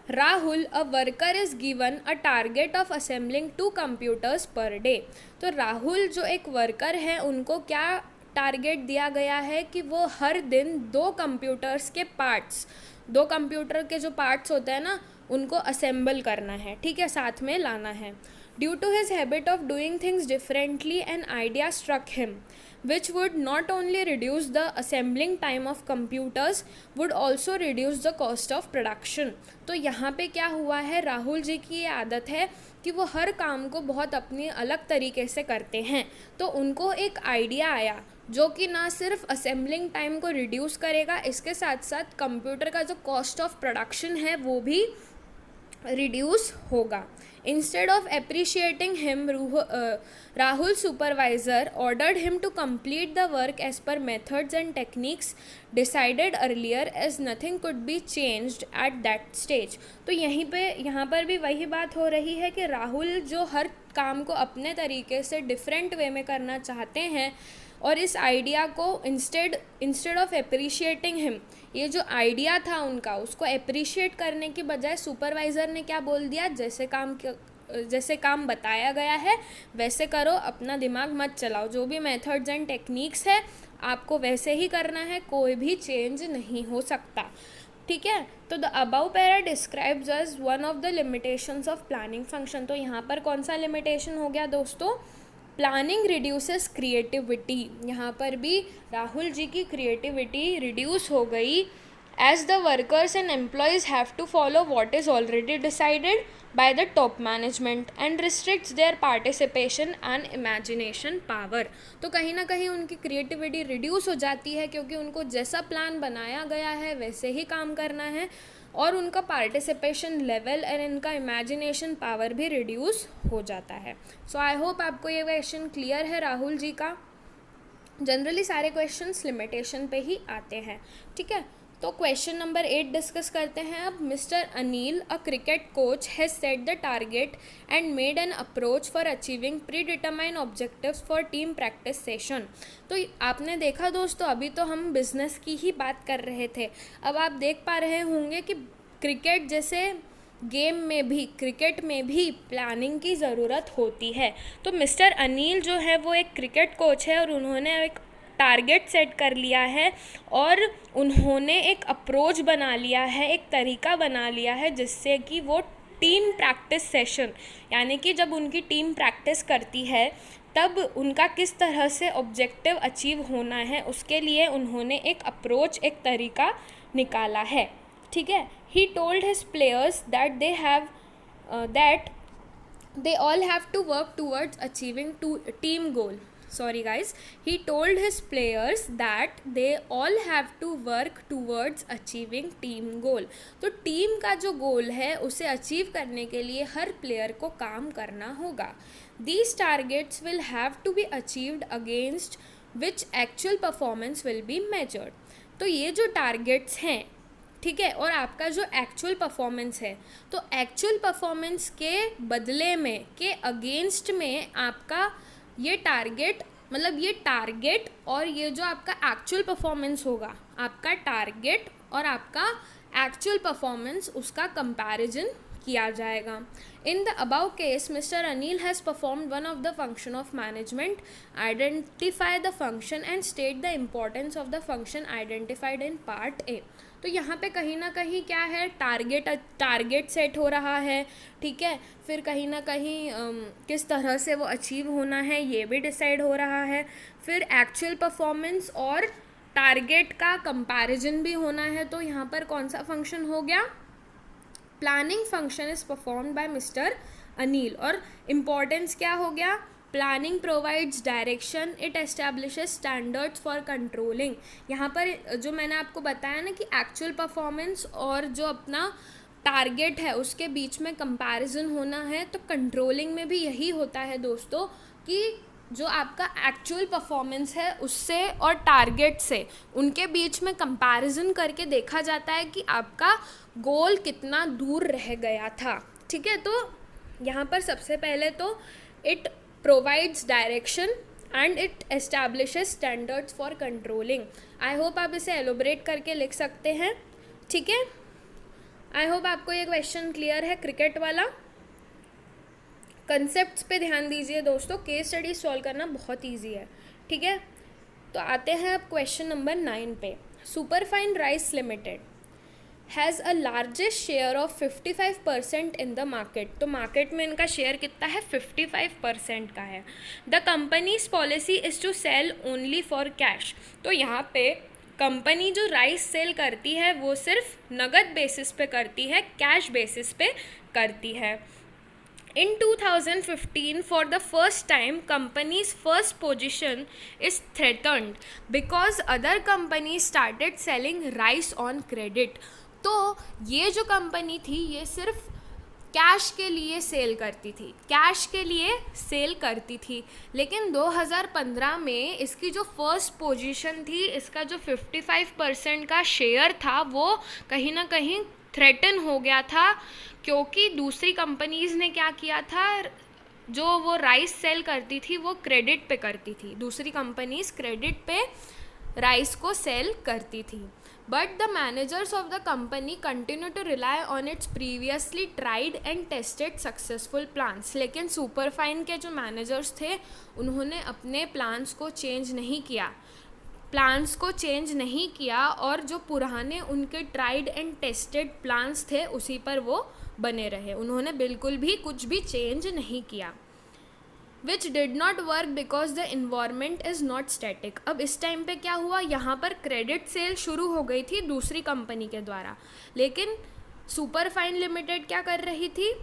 Rahul, a worker is given a target of assembling 2 computers per day. तो राहुल जो एक वर्कर है उनको क्या टारगेट दिया गया है कि वो हर दिन 2 कंप्यूटर्स के पार्ट्स, 2 कंप्यूटर के जो पार्ट्स होते हैं ना उनको असेंबल करना है, ठीक है, साथ में लाना है। Due to his habit of doing things differently an idea struck him which would not only reduce the assembling time of computers would also reduce the cost of production। तो यहाँ पे क्या हुआ है, राहुल जी की ये आदत है कि वो हर काम को बहुत अपनी अलग तरीके से करते हैं। तो उनको एक आइडिया आया जो कि ना सिर्फ असेंबलिंग टाइम को रिड्यूस करेगा, इसके साथ साथ कंप्यूटर का जो कॉस्ट ऑफ प्रोडक्शन है वो भी रिड्यूस होगा। Instead of appreciating him, Rahul's supervisor ordered him to complete the work as per methods and techniques decided earlier, as nothing could be changed at that stage। तो यहाँ पर भी वही बात हो रही है कि राहुल जो हर काम को अपने तरीके से डिफरेंट वे में करना चाहते हैं, और इस आइडिया को इंस्टेड ऑफ एप्रिशिएटिंग हिम, ये जो आइडिया था उनका उसको एप्रिशिएट करने की बजाय सुपरवाइज़र ने क्या बोल दिया, जैसे काम बताया गया है वैसे करो, अपना दिमाग मत चलाओ, जो भी मेथड्स एंड टेक्निक्स है आपको वैसे ही करना है, कोई भी चेंज नहीं हो सकता, ठीक है। तो the above para describes as one of the limitations of planning function. तो यहाँ पर कौन सा लिमिटेशन हो गया दोस्तों, प्लानिंग रिड्यूसेस क्रिएटिविटी। यहाँ पर भी राहुल जी की क्रिएटिविटी रिड्यूस हो गई, as the workers and employees have to follow what is already decided by the top management and restricts their participation and imagination power. तो कहीं ना कहीं उनकी क्रिएटिविटी रिड्यूस हो जाती है, क्योंकि उनको जैसा प्लान बनाया गया है वैसे ही काम करना है, और उनका पार्टिसिपेशन लेवल एंड इनका इमेजिनेशन पावर भी रिड्यूस हो जाता है। सो आई होप आपको ये क्वेश्चन क्लियर है राहुल जी का। जनरली सारे क्वेश्चंस लिमिटेशन पे ही आते हैं, ठीक है। तो क्वेश्चन नंबर 8 डिस्कस करते हैं अब। Mister Anil, a cricket coach, has set the target and made an approach for achieving pre determine objectives for team practice session. तो आपने देखा दोस्तों, अभी तो हम बिजनेस की ही बात कर रहे थे, अब आप देख पा रहे होंगे कि क्रिकेट जैसे गेम में भी, क्रिकेट में भी प्लानिंग की ज़रूरत होती है। तो मिस्टर अनिल जो है वो एक क्रिकेट कोच है, और उन्होंने एक टारगेट सेट कर लिया है, और उन्होंने एक अप्रोच बना लिया है, एक तरीका बना लिया है, जिससे कि वो टीम प्रैक्टिस सेशन, यानी कि जब उनकी टीम प्रैक्टिस करती है तब उनका किस तरह से ऑब्जेक्टिव अचीव होना है, उसके लिए उन्होंने एक अप्रोच, एक तरीका निकाला है, ठीक है। He told his players that they all have to work towards achieving team goal. Sorry guys, he told his players that they all have to work towards achieving team goal। तो team का जो गोल है उसे achieve करने के लिए हर player को काम करना होगा। These targets will have to be achieved against which actual performance will be measured। तो ये जो टारगेट्स हैं, ठीक है, और आपका जो एक्चुअल परफॉर्मेंस है, तो एक्चुअल परफॉर्मेंस के बदले में, के अगेंस्ट में आपका ये टारगेट, मतलब ये टारगेट और ये जो आपका एक्चुअल परफॉर्मेंस होगा, आपका टारगेट और आपका एक्चुअल परफॉर्मेंस, उसका कंपैरिजन किया जाएगा. इन the about case mister Anil has performed one of the function of management, identify the function and state the importance of the function identified in part A. तो यहाँ पे कहीं ना कहीं क्या है, टारगेट सेट हो रहा है, ठीक है, फिर कहीं ना कहीं किस तरह से वो अचीव होना है ये भी डिसाइड हो रहा है, फिर एक्चुअल परफॉर्मेंस और टारगेट का कंपैरिजन भी होना है. तो यहाँ पर कौन सा फंक्शन हो गया, planning function is performed by mister Anil. और इम्पॉर्टेंस क्या हो गया, planning provides direction, it establishes standards for controlling. यहाँ पर जो मैंने आपको बताया ना कि एक्चुअल परफॉर्मेंस और जो अपना टारगेट है उसके बीच में कंपैरिजन होना है, तो कंट्रोलिंग में भी यही होता है दोस्तों कि जो आपका एक्चुअल परफॉर्मेंस है उससे और टारगेट से, उनके बीच में कंपैरिजन करके देखा जाता है कि आपका गोल कितना दूर रह गया था. ठीक है, तो यहाँ पर सबसे पहले तो it provides direction and it establishes standards for controlling. I hope आप इसे एलोबरेट करके लिख सकते हैं. ठीक है, आई होप आपको ये क्वेश्चन क्लियर है क्रिकेट वाला. कंसेप्ट्स पे ध्यान दीजिए दोस्तों, केस स्टडी सॉल्व करना बहुत ईजी है. ठीक है, तो आते हैं अब क्वेश्चन नंबर 9 पे. Superfine Rice Limited has a largest share of 55% in the market. तो मार्केट में इनका शेयर कितना है, 55% का है. The company's policy is to sell only for cash. तो यहाँ पे कंपनी जो राइस सेल करती है वो सिर्फ नगद बेसिस पे करती है, कैश बेसिस पे करती है. In 2015, for the first time, company's first position is threatened because other companies started selling rice on credit. तो ये जो कंपनी थी ये सिर्फ कैश के लिए सेल करती थी, कैश के लिए सेल करती थी, लेकिन 2015 में इसकी जो फर्स्ट पोजीशन थी, इसका जो 55% का शेयर था वो कहीं ना कहीं थ्रेटन हो गया था, क्योंकि दूसरी कंपनीज़ ने क्या किया था, जो वो राइस सेल करती थी वो क्रेडिट पे करती थी. दूसरी कंपनीज़ क्रेडिट पे राइस को सेल करती थी. But the managers of the company continue to rely on its previously tried and tested successful plans. लेकिन सुपरफाइन के जो मैनेजर्स थे उन्होंने अपने प्लान्स को चेंज नहीं किया, और जो पुराने उनके ट्राइड एंड टेस्टेड प्लान्स थे उसी पर वो बने रहे. उन्होंने बिल्कुल भी कुछ भी चेंज नहीं किया. Which did not work because the environment is not static. अब इस टाइम पे क्या हुआ, यहाँ पर क्रेडिट सेल शुरू हो गई थी दूसरी कंपनी के द्वारा, लेकिन सुपरफाइन लिमिटेड क्या कर रही थी,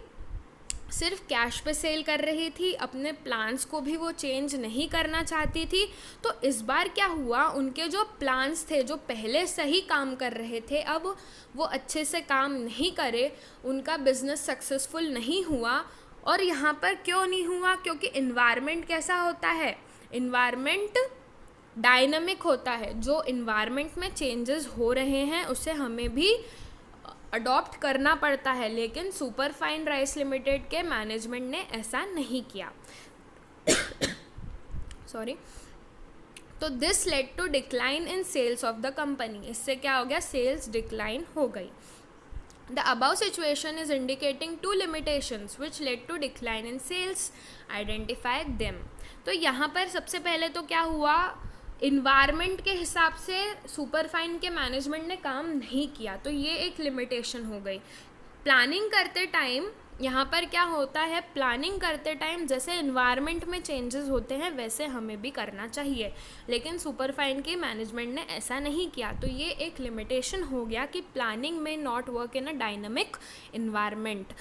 सिर्फ कैश पे सेल कर रही थी, अपने प्लान्स को भी वो चेंज नहीं करना चाहती थी. तो इस बार क्या हुआ, उनके जो प्लान्स थे जो पहले सही काम कर रहे थे, अब वो अच्छे से काम नहीं करे, उनका बिजनेस सक्सेसफुल नहीं हुआ. और यहाँ पर क्यों नहीं हुआ, क्योंकि इन्वायरमेंट कैसा होता है, इन्वायरमेंट डायनामिक होता है. जो इन्वायरमेंट में चेंजेस हो रहे हैं उसे हमें भी अडॉप्ट करना पड़ता है, लेकिन सुपरफाइन राइस लिमिटेड के मैनेजमेंट ने ऐसा नहीं किया. सॉरी. तो this led to decline in sales of the company. इससे क्या हो गया, सेल्स डिक्लाइन हो गई. The above situation is indicating to limitations which led to decline in sales, identify them. तो यहाँ पर सबसे पहले तो क्या हुआ, इन्वायरमेंट के हिसाब से सुपरफाइन के मैनेजमेंट ने काम नहीं किया, तो ये एक लिमिटेशन हो गई. प्लानिंग करते टाइम यहाँ पर क्या होता है, प्लानिंग करते टाइम जैसे इन्वायरमेंट में चेंजेस होते हैं वैसे हमें भी करना चाहिए, लेकिन सुपरफाइन के मैनेजमेंट ने ऐसा नहीं किया. तो ये एक लिमिटेशन हो गया कि प्लानिंग में not work in a dynamic environment.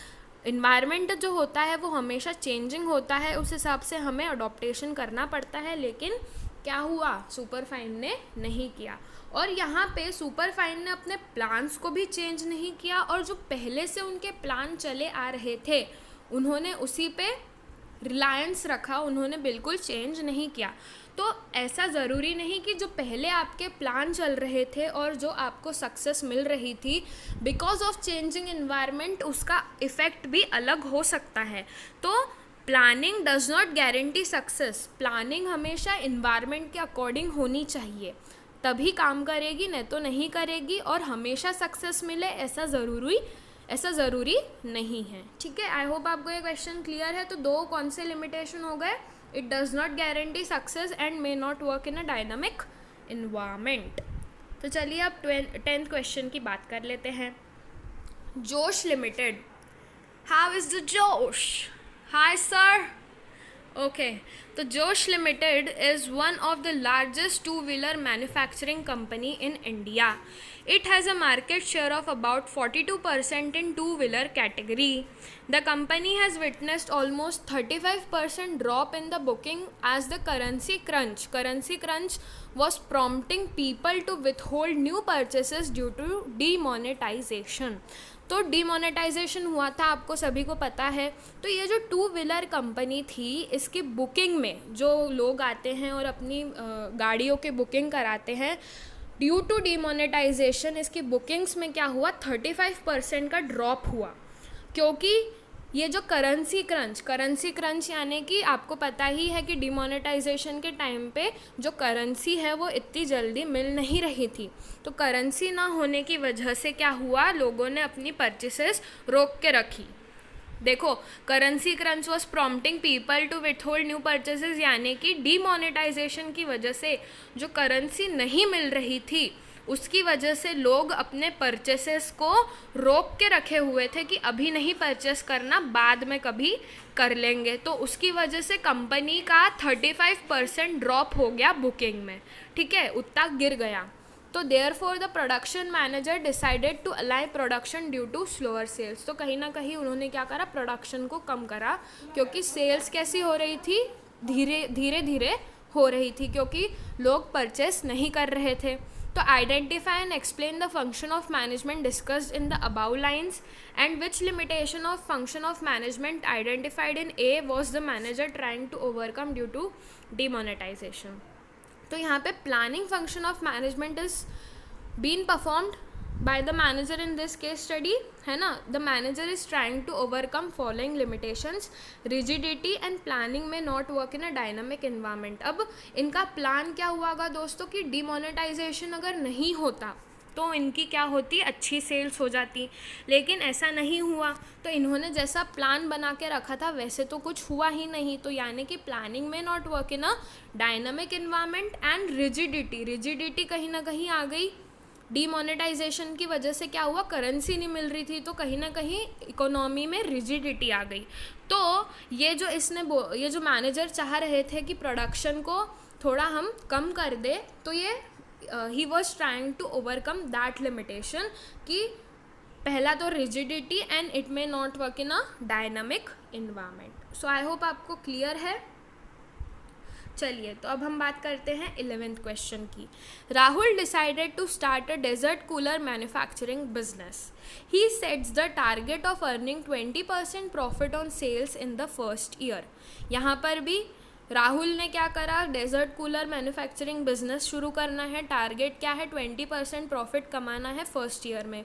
Environment जो होता है वो हमेशा चेंजिंग होता है, उस हिसाब से हमें अडॉप्टेशन करना पड़ता है, लेकिन क्या हुआ, सुपरफाइन ने नहीं किया. और यहाँ पे सुपरफाइन ने अपने प्लान्स को भी चेंज नहीं किया, और जो पहले से उनके प्लान चले आ रहे थे उन्होंने उसी पे रिलायंस रखा, उन्होंने बिल्कुल चेंज नहीं किया. तो ऐसा ज़रूरी नहीं कि जो पहले आपके प्लान चल रहे थे और जो आपको सक्सेस मिल रही थी, बिकॉज ऑफ चेंजिंग इन्वायरमेंट उसका इफ़ेक्ट भी अलग हो सकता है। तो planning does not guarantee success. Planning हमेशा इन्वायरमेंट के अकॉर्डिंग होनी चाहिए, तभी काम करेगी, नहीं तो नहीं करेगी। और हमेशा सक्सेस मिले ऐसा ज़रूरी नहीं है। ठीक है, आई होप आपको ये क्वेश्चन क्लियर है। तो दो कौन से लिमिटेशन हो गए? It does not guarantee success and may not work in a dynamic environment. तो चलिए अब 10th क्वेश्चन की बात कर लेते हैं। जोश लिमिटेड, हाउ इज़ द जोश? Hi sir. ओके, तो जोश limited is one of the largest two-wheeler manufacturing company in India. It has a market share of about 42% in two-wheeler category. The company has witnessed almost 35% drop in the booking as the currency crunch was prompting people to withhold new purchases due to demonetization. तो demonetisation हुआ था, आपको सभी को पता है। तो ये जो टू व्हीलर कंपनी थी, इसकी बुकिंग में जो लोग आते हैं और अपनी गाड़ियों की बुकिंग कराते हैं, ड्यू टू डीमोनेटाइजेशन इसकी बुकिंग्स में क्या हुआ, 35% का ड्रॉप हुआ। क्योंकि ये जो करेंसी क्रंच यानी कि आपको पता ही है कि डिमोनेटाइजेशन के टाइम पे जो करेंसी है वो इतनी जल्दी मिल नहीं रही थी। तो करेंसी ना होने की वजह से क्या हुआ, लोगों ने अपनी परचेसेस रोक के रखी। देखो, currency crunch was prompting people to withhold new purchases, यानी कि डिमोनेटाइजेशन की वजह से जो करेंसी नहीं मिल रही थी उसकी वजह से लोग अपने परचेसेस को रोक के रखे हुए थे कि अभी नहीं परचेस करना, बाद में कभी कर लेंगे। तो उसकी वजह से कंपनी का 35% ड्रॉप हो गया बुकिंग में। ठीक है, उतना गिर गया। तो therefore the production manager decided to align production due to slower sales. तो कहीं ना कहीं उन्होंने क्या करा, प्रोडक्शन को कम करा, क्योंकि सेल्स कैसी हो रही थी, धीरे हो रही थी, क्योंकि लोग परचेस नहीं कर रहे थे। तो identify and explain the function of management discussed in the above lines and which limitation of function of management identified in a was the manager trying to overcome due to demonetisation. तो यहाँ पे planning function of management is been performed by the manager in this case study, है ना। the manager is trying to overcome following limitations: rigidity and planning may not work in a dynamic environment। अब इनका plan क्या हुआ होगा दोस्तों कि demonetisation अगर नहीं होता तो इनकी क्या होती, अच्छी सेल्स हो जाती, लेकिन ऐसा नहीं हुआ। तो इन्होंने जैसा प्लान बना के रखा था वैसे तो कुछ हुआ ही नहीं। तो यानी कि प्लानिंग में not work in a dynamic environment and rigidity कहीं ना कहीं आ गई। डीमोनेटाइजेशन की वजह से क्या हुआ, करेंसी नहीं मिल रही थी, तो कहीं ना कहीं इकोनॉमी में रिजिडिटी आ गई। तो ये जो मैनेजर चाह रहे थे कि प्रोडक्शन को थोड़ा हम कम कर दे, तो ये he was trying to overcome that limitation कि पहला तो rigidity and it may not work in a dynamic environment. So I hope आपको क्लियर है। चलिए, तो अब हम बात करते हैं 11th क्वेश्चन की। Rahul decided to start a desert cooler manufacturing business. He sets the target of earning 20% profit on sales in the first year. यहाँ पर भी राहुल ने क्या करा, डेजर्ट कूलर मैन्युफैक्चरिंग बिजनेस शुरू करना है। टारगेट क्या है, 20% प्रॉफिट कमाना है फर्स्ट ईयर में।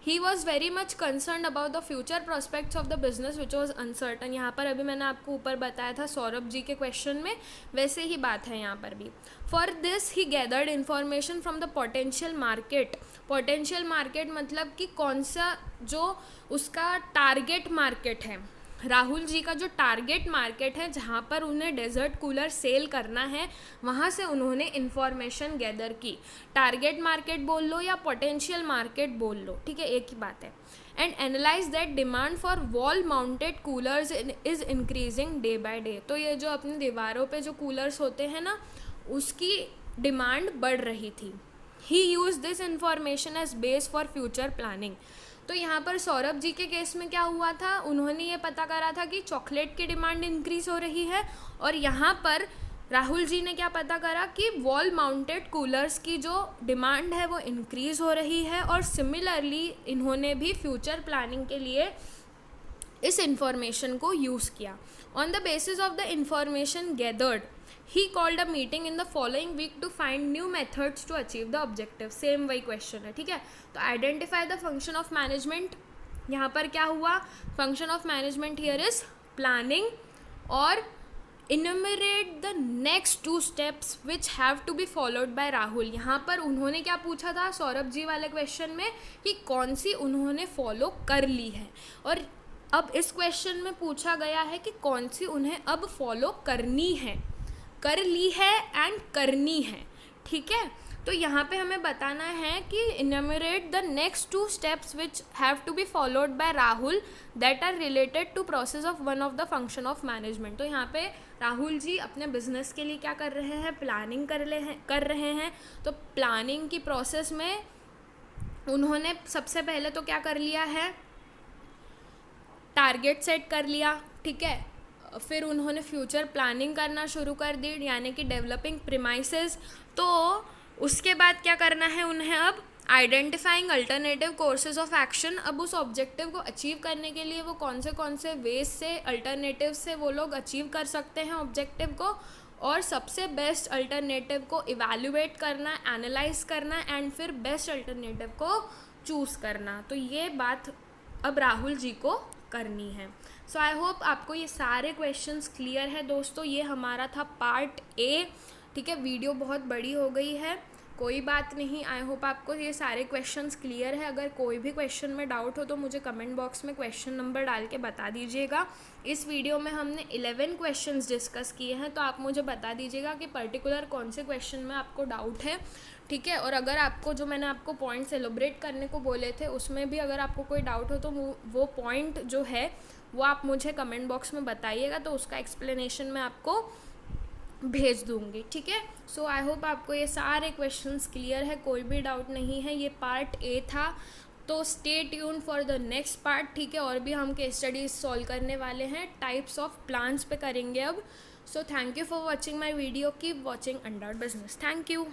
He was very much concern about the future prospects of the business which was uncertain. यहाँ पर अभी मैंने आपको ऊपर बताया था सौरभ जी के क्वेश्चन में, वैसे ही बात है यहाँ पर भी। For this he gathered information from the potential market. Potential market मतलब कि कौन सा जो उसका टारगेट मार्केट है, राहुल जी का जो टारगेट मार्केट है जहाँ पर उन्हें डेजर्ट कूलर सेल करना है, वहाँ से उन्होंने इन्फॉर्मेशन गैदर की। टारगेट मार्केट बोल लो या पोटेंशियल मार्केट बोल लो, ठीक है, एक ही बात है। And analyse that demand for wall mounted coolers is increasing day by day. तो ये जो अपनी दीवारों पे जो कूलर्स होते हैं ना, उसकी डिमांड बढ़ रही थी। He use this information as base for future planning. तो यहाँ पर सौरभ जी के केस में क्या हुआ था, उन्होंने ये पता करा था कि चॉकलेट की डिमांड इंक्रीज हो रही है, और यहाँ पर राहुल जी ने क्या पता करा कि वॉल माउंटेड कूलर्स की जो डिमांड है वो इंक्रीज़ हो रही है। और सिमिलरली इन्होंने भी फ्यूचर प्लानिंग के लिए इस इंफॉर्मेशन को यूज़ किया। On the basis of the information gathered he called a meeting in the following week to find new methods to achieve the objective. Same वही क्वेश्चन है, ठीक है. तो identify the function of management. यहाँ पर क्या हुआ, function of management here is planning, और enumerate the next 2 steps which have to be followed by Rahul. यहाँ पर उन्होंने क्या पूछा था सौरभ जी वाले क्वेश्चन में कि कौन सी उन्होंने फॉलो कर ली है, और अब इस क्वेश्चन में पूछा गया है कि कौन सी उन्हें अब फॉलो करनी है, कर ली है एंड करनी है, ठीक है. तो यहाँ पे हमें बताना है कि enumerate the next 2 steps which have to be followed by Rahul that are related to process of one of the function of management. तो यहाँ पे राहुल जी अपने बिजनेस के लिए क्या कर रहे हैं, प्लानिंग कर रहे हैं. तो प्लानिंग की प्रोसेस में उन्होंने सबसे पहले तो क्या कर लिया है, टारगेट सेट कर लिया, ठीक है. फिर उन्होंने फ्यूचर प्लानिंग करना शुरू कर दी, यानी कि डेवलपिंग प्रीमाइसेस. तो उसके बाद क्या करना है उन्हें, अब identifying alternative courses of action. अब उस ऑब्जेक्टिव को अचीव करने के लिए वो कौन से वेज से, अल्टरनेटिव से वो लोग अचीव कर सकते हैं ऑब्जेक्टिव को, और सबसे बेस्ट अल्टरनेटिव को इवैल्यूएट करना, एनालाइज करना, एंड फिर बेस्ट अल्टरनेटिव को चूज़ करना. तो ये बात अब राहुल जी को करनी है. सो आई होप आपको ये सारे क्वेश्चंस क्लियर है दोस्तों. ये हमारा था पार्ट ए, ठीक है. वीडियो बहुत बड़ी हो गई है, कोई बात नहीं. आई होप आपको ये सारे क्वेश्चंस क्लियर है. अगर कोई भी क्वेश्चन में डाउट हो तो मुझे कमेंट बॉक्स में क्वेश्चन नंबर डाल के बता दीजिएगा. इस वीडियो में हमने 11 क्वेश्चंस डिस्कस किए हैं, तो आप मुझे बता दीजिएगा कि पर्टिकुलर कौन से क्वेश्चन में आपको डाउट है, ठीक है. और अगर आपको जो मैंने आपको पॉइंट्स एलोबरेट करने को बोले थे उसमें भी अगर आपको कोई डाउट हो तो वो पॉइंट जो है वो आप मुझे कमेंट बॉक्स में बताइएगा, तो उसका एक्सप्लेनेशन मैं आपको भेज दूँगी, ठीक है. सो आई होप आपको ये सारे क्वेश्चंस क्लियर है, कोई भी डाउट नहीं है. ये पार्ट ए था, तो stay tune for the next part, ठीक है. और भी हम केस स्टडीज सॉल्व करने वाले हैं, टाइप्स ऑफ प्लान्स पे करेंगे अब. So thank you for watching my video, keep watching under business. Thank you.